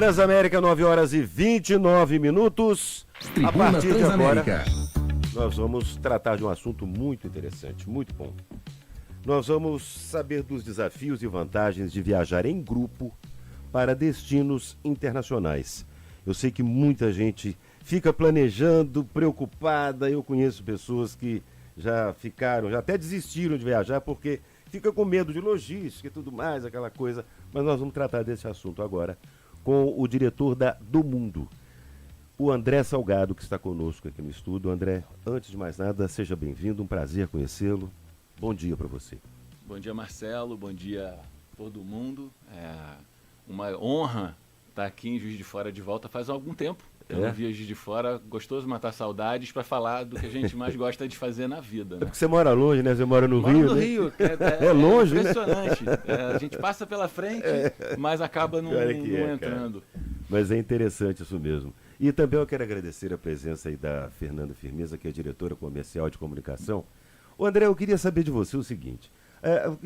Transamérica, 9 horas e 29 minutos. A partir de agora, nós vamos tratar de um assunto muito interessante, muito bom. Nós vamos saber dos desafios e vantagens de viajar em grupo para destinos internacionais. Eu sei que muita gente fica planejando, preocupada. Eu conheço pessoas que já até desistiram de viajar porque fica com medo de logística e tudo mais, aquela coisa. Mas nós vamos tratar desse assunto agora com o diretor do Mundo, o André Salgado, que está conosco aqui no estúdio. André, antes de mais nada, seja bem-vindo, um prazer conhecê-lo. Bom dia para você. Bom dia, Marcelo, bom dia todo mundo. É uma honra estar aqui em Juiz de Fora de volta faz algum tempo. Eu não via Juiz de Fora, gostoso matar saudades para falar do que a gente mais gosta de fazer na vida. Né? É porque você mora longe, né? Você mora no Rio, no né? Rio, É longe, impressionante. Né? A gente passa pela frente, mas acaba não entrando. Cara. Mas é interessante isso mesmo. E também eu quero agradecer a presença aí da Fernanda Firmeza, que é diretora comercial de comunicação. Ô André, eu queria saber de você o seguinte,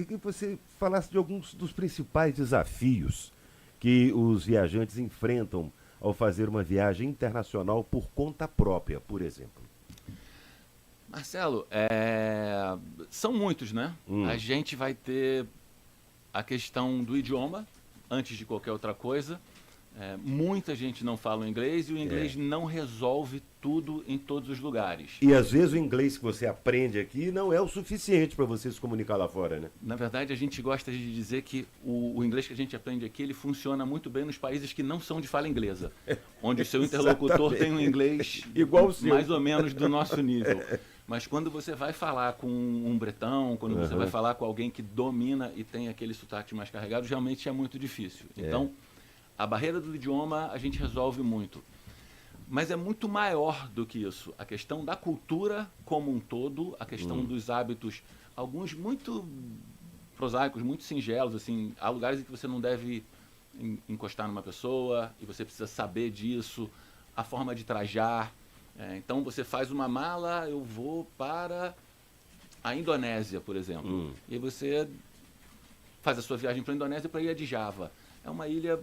que você falasse de alguns dos principais desafios que os viajantes enfrentam ao fazer uma viagem internacional por conta própria, por exemplo. Marcelo, são muitos, né? A gente vai ter a questão do idioma, antes de qualquer outra coisa. Muita gente não fala o inglês e o inglês não resolve tudo em todos os lugares. E às vezes o inglês que você aprende aqui não é o suficiente para você se comunicar lá fora, né? Na verdade, a gente gosta de dizer que o inglês que a gente aprende aqui, ele funciona muito bem nos países que não são de fala inglesa, onde o seu interlocutor tem um inglês igual o seu, mais ou menos do nosso nível. Mas quando você vai falar com um bretão, quando você vai falar com alguém que domina e tem aquele sotaque mais carregado, realmente é muito difícil. Então, a barreira do idioma a gente resolve muito. Mas é muito maior do que isso. A questão da cultura como um todo, a questão dos hábitos, alguns muito prosaicos, muito singelos, assim, há lugares em que você não deve encostar numa pessoa e você precisa saber disso, a forma de trajar. Então você faz uma mala, eu vou para a Indonésia, por exemplo. E você faz a sua viagem para a Indonésia para a Ilha de Java. É uma ilha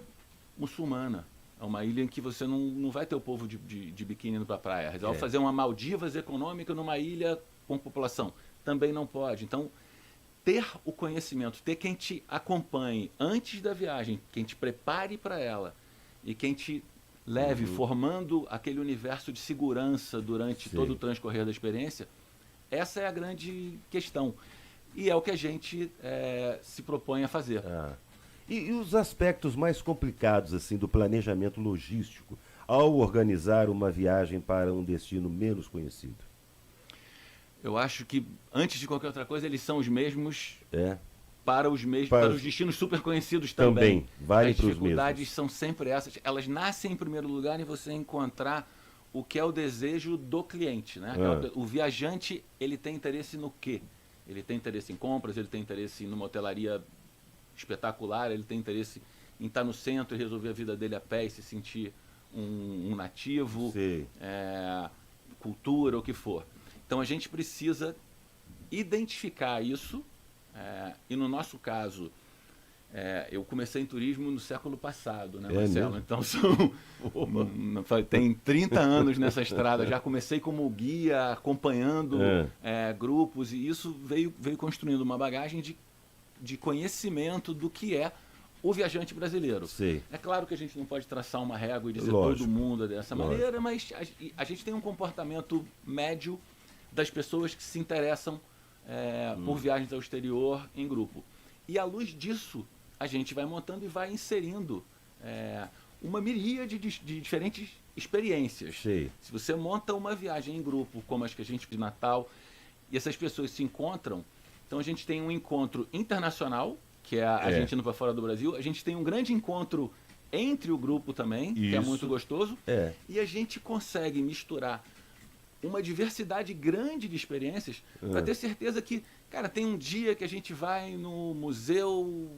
muçulmana. É uma ilha em que você não vai ter o povo de biquíni indo para a praia. Resolve fazer uma Maldivas econômica numa ilha com população. Também não pode. Então, ter o conhecimento, ter quem te acompanhe antes da viagem, quem te prepare para ela e quem te leve formando aquele universo de segurança durante todo o transcorrer da experiência, essa é a grande questão. E é o que a gente se propõe a fazer. E os aspectos mais complicados assim do planejamento logístico ao organizar uma viagem para um destino menos conhecido? Eu acho que, antes de qualquer outra coisa, eles são os mesmos para os destinos super conhecidos também. Vale As para os dificuldades mesmos. são sempre essas. Elas nascem em primeiro lugar em você encontrar o que é o desejo do cliente. Né? O viajante, ele tem interesse no quê? Ele tem interesse em compras, ele tem interesse numa hotelaria espetacular, ele tem interesse em estar no centro e resolver a vida dele a pé e se sentir um nativo, cultura, o que for. Então a gente precisa identificar isso, e no nosso caso, eu comecei em turismo no século passado, né, Marcelo? Então tem 30 anos nessa estrada, já comecei como guia, acompanhando grupos, e isso veio construindo uma bagagem de conhecimento do que é o viajante brasileiro. Sim. É claro que a gente não pode traçar uma régua e dizer Lógico. todo mundo é dessa maneira, mas a gente tem um comportamento médio das pessoas que se interessam por viagens ao exterior em grupo. E à luz disso, a gente vai montando e vai inserindo uma miríade de diferentes experiências. Sim. Se você monta uma viagem em grupo, como as que a gente fez de Natal, e essas pessoas se encontram, então a gente tem um encontro internacional, que é a gente indo para fora do Brasil. A gente tem um grande encontro entre o grupo também, que é muito gostoso. E a gente consegue misturar uma diversidade grande de experiências para ter certeza que, cara, tem um dia que a gente vai no Museu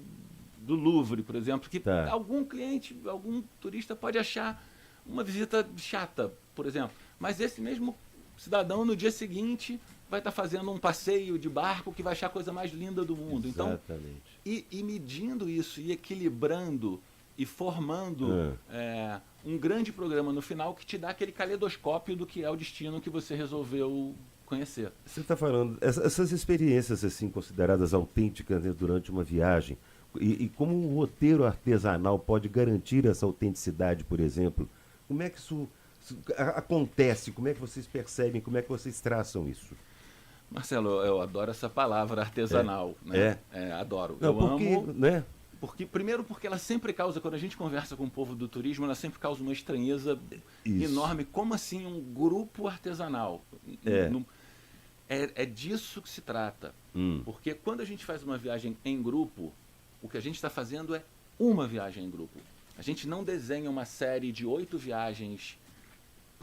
do Louvre, por exemplo, que algum cliente, algum turista pode achar uma visita chata, por exemplo. Mas esse mesmo cidadão, no dia seguinte, vai estar fazendo um passeio de barco que vai achar a coisa mais linda do mundo. Exatamente. Então, e medindo isso e equilibrando e formando um grande programa no final que te dá aquele caleidoscópio do que é o destino que você resolveu conhecer. Você está falando, essas experiências assim consideradas autênticas, né, durante uma viagem, e como um roteiro artesanal pode garantir essa autenticidade, por exemplo, como é que isso acontece? Como é que vocês percebem? Como é que vocês traçam isso? Marcelo, eu adoro essa palavra artesanal. Né? Adoro. Não, porque, amo, né? Primeiro porque ela sempre causa, quando a gente conversa com o povo do turismo, ela sempre causa uma estranheza enorme. Como assim um grupo artesanal? É disso que se trata. Porque quando a gente faz uma viagem em grupo, o que a gente está fazendo é uma viagem em grupo. A gente não desenha uma série de 8 viagens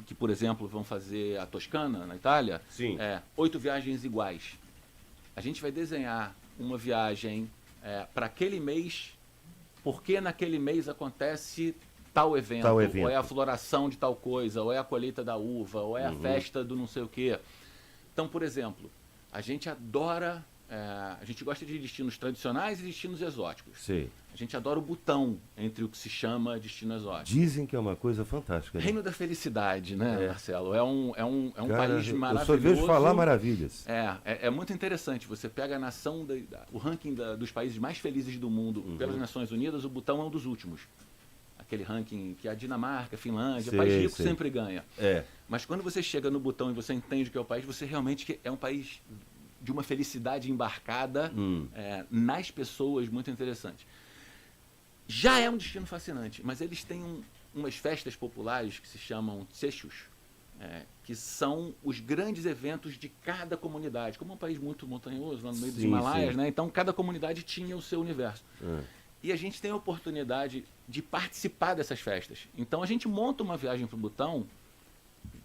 que, por exemplo, vão fazer a Toscana, na Itália. Sim. 8 viagens iguais. A gente vai desenhar uma viagem para aquele mês, porque naquele mês acontece tal evento, ou é a floração de tal coisa, ou é a colheita da uva, ou é a festa do não sei o quê. Então, por exemplo, a gente adora... a gente gosta de destinos tradicionais e destinos exóticos. Sim. A gente adora o botão entre o que se chama destino exótico. Dizem que é uma coisa fantástica. Né? Reino da Felicidade, né, Marcelo? É um Cara, país maravilhoso. Eu só vejo falar maravilhas. É muito interessante. Você pega a nação, o ranking dos países mais felizes do mundo pelas Nações Unidas, o Butão é um dos últimos. Aquele ranking que a Dinamarca, a Finlândia, país rico sempre ganha. Mas quando você chega no Butão e você entende o que é o país, você realmente é um país de uma felicidade embarcada nas pessoas, muito interessante. Já é um destino fascinante, mas eles têm umas festas populares que se chamam tsechus, que são os grandes eventos de cada comunidade. Como é um país muito montanhoso, lá no meio dos Himalaias, né? Então cada comunidade tinha o seu universo. E a gente tem a oportunidade de participar dessas festas. Então a gente monta uma viagem para o Butão,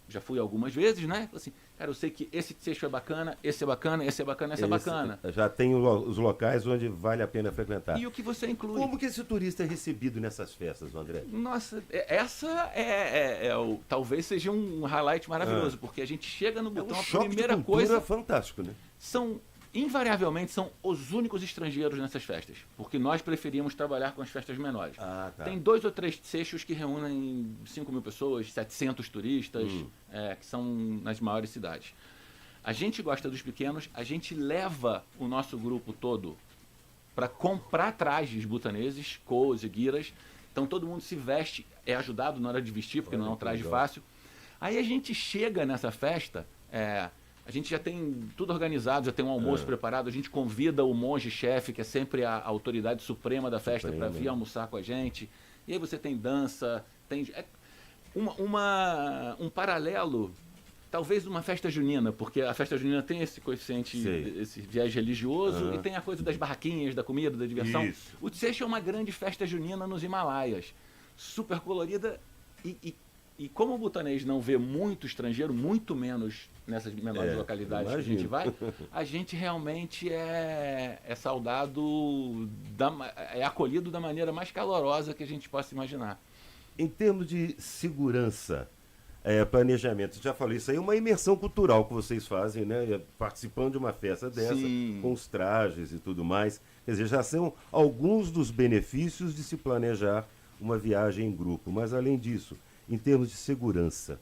já fui algumas vezes, né? Assim, cara, eu sei que esse trecho é bacana, esse é bacana, esse é bacana, esse é bacana. Já tem os locais onde vale a pena frequentar. E o que você inclui? Como que esse turista é recebido nessas festas, André? Nossa, essa talvez seja um highlight maravilhoso, porque a gente chega no Butão, a primeira coisa... fantástico, né? Invariavelmente são os únicos estrangeiros nessas festas, porque nós preferimos trabalhar com as festas menores. Tem 2 ou 3 seixos que reúnem 5 mil pessoas, 700 turistas, que são nas maiores cidades. A gente gosta dos pequenos, a gente leva o nosso grupo todo para comprar trajes butaneses, coas e guiras. Então todo mundo se veste, é ajudado na hora de vestir, porque não é um traje fácil. Aí a gente chega nessa festa... A gente já tem tudo organizado, já tem um almoço preparado, a gente convida o monge-chefe, que é sempre a autoridade suprema da festa, para vir almoçar com a gente. E aí você tem dança, tem um paralelo, talvez uma festa junina, porque a festa junina tem esse coeficiente, esse viés religioso, e tem a coisa das barraquinhas, da comida, da diversão. Isso. O Tsecho é uma grande festa junina nos Himalaias, super colorida e como o butanês não vê muito estrangeiro, muito menos nessas menores localidades que a gente vai, a gente realmente é saudado, é acolhido da maneira mais calorosa que a gente possa imaginar. Em termos de segurança, planejamento, já falei, isso aí é uma imersão cultural que vocês fazem, né? Participando de uma festa dessa, com os trajes e tudo mais. Quer dizer, já são alguns dos benefícios de se planejar uma viagem em grupo. Mas, além disso, em termos de segurança,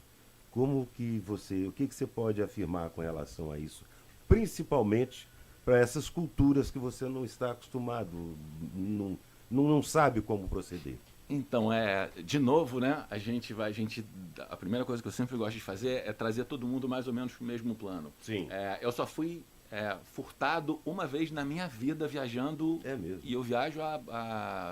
o que você pode afirmar com relação a isso? Principalmente para essas culturas que você não está acostumado, não sabe como proceder. Então, de novo, né? A primeira coisa que eu sempre gosto de fazer é trazer todo mundo mais ou menos para o mesmo plano. Sim. Eu só fui furtado uma vez na minha vida viajando. É mesmo? E eu viajo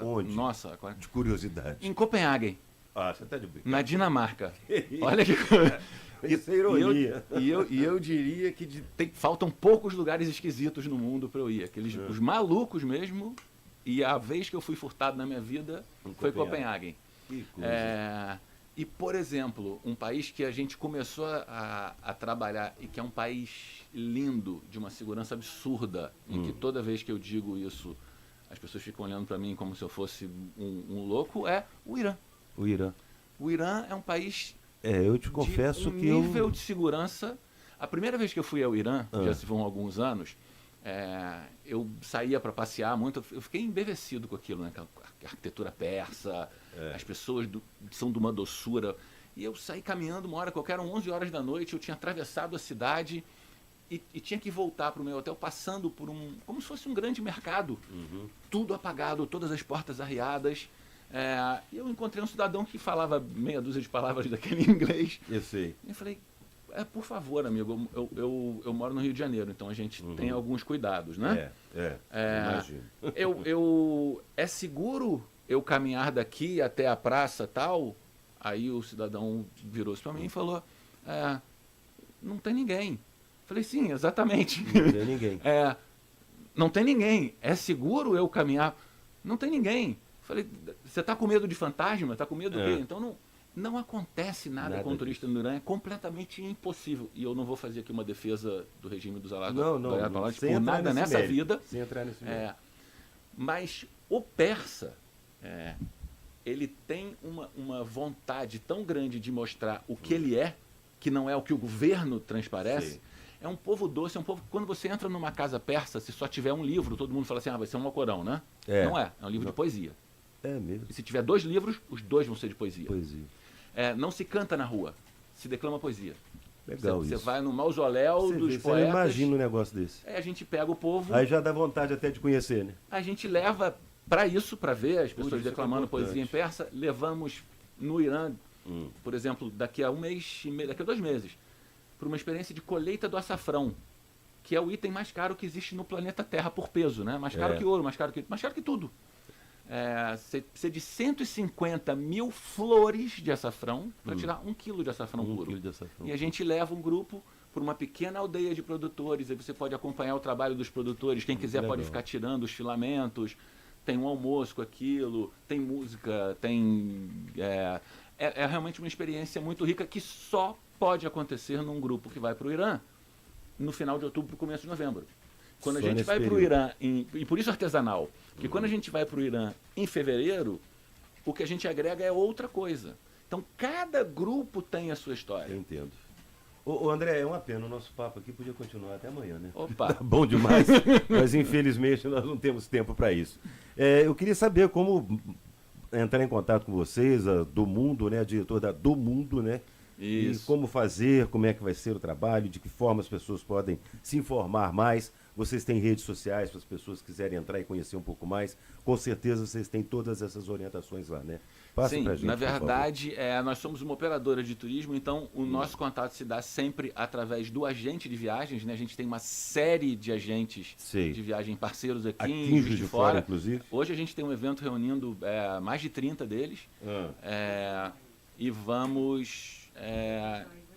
Onde? Nossa, de curiosidade. Em Copenhague. Você tá de brincadeira. Na Dinamarca. Olha que coisa. Isso é ironia. E eu diria que faltam poucos lugares esquisitos no mundo para eu ir. Os malucos mesmo. E a vez que eu fui furtado na minha vida foi Copenhague. Que coisa. E, por exemplo, um país que a gente começou a trabalhar e que é um país lindo, de uma segurança absurda, em que toda vez que eu digo isso, as pessoas ficam olhando para mim como se eu fosse um louco, é o Irã. O Irã. O Irã é um país eu te confesso nível de segurança. A primeira vez que eu fui ao Irã, já se vão alguns anos, Eu saía para passear muito, eu fiquei embevecido com aquilo, né? A arquitetura persa, as pessoas são de uma doçura. E eu saí caminhando uma hora qualquer, eram 11 horas da noite, eu tinha atravessado a cidade e tinha que voltar para o meu hotel, passando por como se fosse um grande mercado, tudo apagado, todas as portas arriadas. E eu encontrei um cidadão que falava meia dúzia de palavras daquele inglês. Eu sei. E eu falei, por favor, amigo, eu moro no Rio de Janeiro, então a gente tem alguns cuidados, né? Imagino. É seguro eu caminhar daqui até a praça tal? Aí o cidadão virou-se para mim e falou, não tem ninguém. Falei, sim, exatamente. Não tem ninguém. Não tem ninguém. É seguro eu caminhar? Não tem ninguém. Falei, você está com medo de fantasma? Está com medo do quê? Então não acontece nada com o turista no Irã, é completamente impossível. E eu não vou fazer aqui uma defesa do regime dos Ayatollahs por nada nessa vida. Sem entrar nesse mérito. Mas o persa, ele tem uma vontade tão grande de mostrar o que ele é, que não é o que o governo transparece. Sim. É um povo doce, é um povo que quando você entra numa casa persa, se só tiver um livro, todo mundo fala assim, vai ser um Alcorão, né? Não é um livro de poesia. É mesmo. E se tiver 2 livros, os 2 vão ser de poesia. Não se canta na rua, se declama poesia. Legal você vai no mausoléu dos poetas. Você imagina um negócio desse. A gente pega o povo... Aí já dá vontade até de conhecer, né? A gente leva para isso, para ver as pessoas declamando poesia em persa. Levamos no Irã, por exemplo, daqui a 1 mês, daqui a 2 meses, para uma experiência de colheita do açafrão, que é o item mais caro que existe no planeta Terra por peso, né? Mais caro que ouro, mais caro que tudo. Precisa de 150 mil flores de açafrão para tirar 1 quilo de açafrão puro. E a gente leva um grupo por uma pequena aldeia de produtores, aí você pode acompanhar o trabalho dos produtores, quem quiser pode ficar tirando os filamentos, tem um almoço com aquilo, tem música, tem... É realmente uma experiência muito rica que só pode acontecer num grupo que vai para o Irã no final de outubro, começo de novembro. Quando a gente vai para o Irã, e por isso artesanal, porque quando a gente vai para o Irã em fevereiro, o que a gente agrega é outra coisa. Então, cada grupo tem a sua história. Eu entendo. Ô André, é uma pena, o nosso papo aqui podia continuar até amanhã, né? Opa! Tá bom demais, mas infelizmente nós não temos tempo para isso. Eu queria saber como entrar em contato com vocês, a Do Mundo, né? A diretora da Do Mundo, né? Isso. E como fazer, como é que vai ser o trabalho, de que forma as pessoas podem se informar mais. Vocês têm redes sociais para as pessoas que quiserem entrar e conhecer um pouco mais. Com certeza vocês têm todas essas orientações lá, né? Passa pra gente, na verdade, nós somos uma operadora de turismo, então o nosso contato se dá sempre através do agente de viagens, né? A gente tem uma série de agentes de viagem parceiros aqui em Juiz de Fora. Inclusive. Hoje a gente tem um evento reunindo mais de 30 deles. E vamos,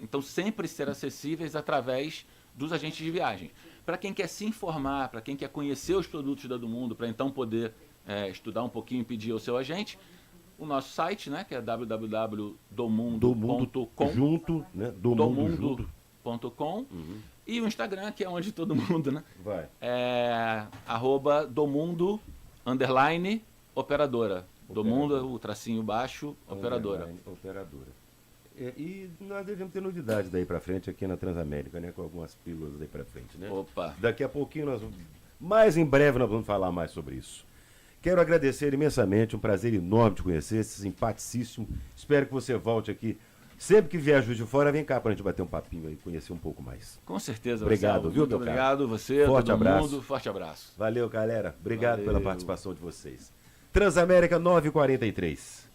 então, sempre ser acessíveis através dos agentes de viagem. Para quem quer se informar, para quem quer conhecer os produtos da Do Mundo, para então poder estudar um pouquinho e pedir ao seu agente, o nosso site, né, que é www.domundo.com, junto, né? domundo.com, e o Instagram, que é onde todo mundo, né? @domundo_operadora. Do Mundo, o tracinho baixo, operadora. E nós devemos ter novidades daí pra frente aqui na Transamérica, né? Com algumas pílulas daí pra frente, né? Opa! Daqui a pouquinho mais em breve nós vamos falar mais sobre isso. Quero agradecer imensamente, um prazer enorme te conhecer, simpaticíssimo. Espero que você volte aqui. Sempre que vier a Juiz de Fora, vem cá pra gente bater um papinho aí, conhecer um pouco mais. Com certeza. Obrigado, viu, meu cara? Obrigado, você, forte abraço. Mundo, forte abraço. Valeu, galera. Obrigado pela participação de vocês. Transamérica 943.